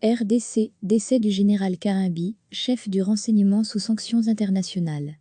RDC, décès du général Kaimbi, chef du renseignement sous sanctions internationales.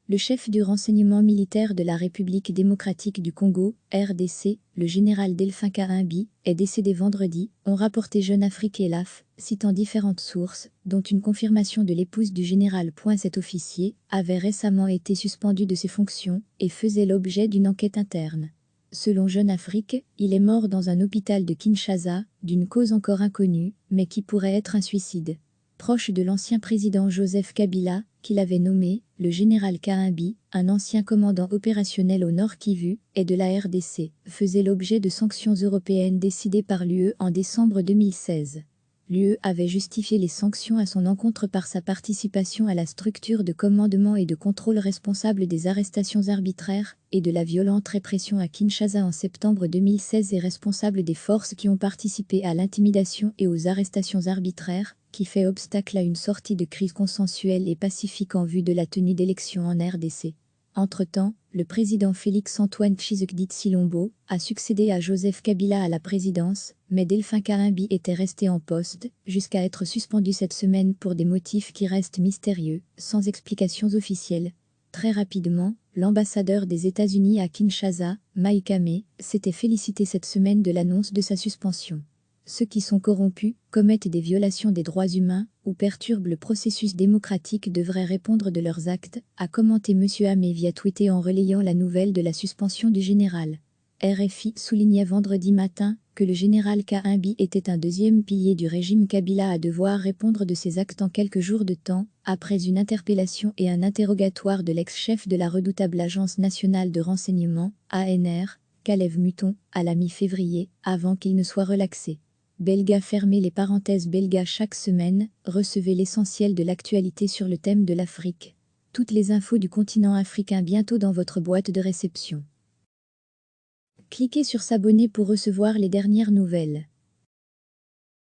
Le chef du renseignement militaire de la République démocratique du Congo, RDC, le général Delphin Kaimbi, est décédé vendredi, ont rapporté Jeune Afrique et LAF, citant différentes sources, dont une confirmation de l'épouse du général. Cet officier avait récemment été suspendu de ses fonctions et faisait l'objet d'une enquête interne. Selon Jeune Afrique, il est mort dans un hôpital de Kinshasa, d'une cause encore inconnue, mais qui pourrait être un suicide. Proche de l'ancien président Joseph Kabila, qu'il avait nommé, le général Kaimbi, un ancien commandant opérationnel au Nord Kivu, et de la RDC, faisait l'objet de sanctions européennes décidées par l'UE en décembre 2016. L'UE avait justifié les sanctions à son encontre par sa participation à la structure de commandement et de contrôle responsable des arrestations arbitraires et de la violente répression à Kinshasa en septembre 2016 et responsable des forces qui ont participé à l'intimidation et aux arrestations arbitraires, qui fait obstacle à une sortie de crise consensuelle et pacifique en vue de la tenue d'élections en RDC. Entre-temps, le président Félix-Antoine Tshisekedi Tshilombo a succédé à Joseph Kabila à la présidence, mais Delphin Kaimbi était resté en poste, jusqu'à être suspendu cette semaine pour des motifs qui restent mystérieux, sans explications officielles. Très rapidement, l'ambassadeur des États-Unis à Kinshasa, Mike Kame, s'était félicité cette semaine de l'annonce de sa suspension. Ceux qui sont corrompus, commettent des violations des droits humains ou perturbent le processus démocratique devraient répondre de leurs actes, a commenté M. Hamé via Twitter en relayant la nouvelle de la suspension du général. RFI soulignait vendredi matin que le général Kaimbi était un deuxième pilier du régime Kabila à devoir répondre de ses actes en quelques jours de temps, après une interpellation et un interrogatoire de l'ex-chef de la redoutable Agence nationale de renseignement, ANR, Kalev Mouton, à la mi-février, avant qu'il ne soit relaxé. Belga fermez les parenthèses. Belga chaque semaine, recevez l'essentiel de l'actualité sur le thème de l'Afrique. Toutes les infos du continent africain bientôt dans votre boîte de réception. Cliquez sur s'abonner pour recevoir les dernières nouvelles.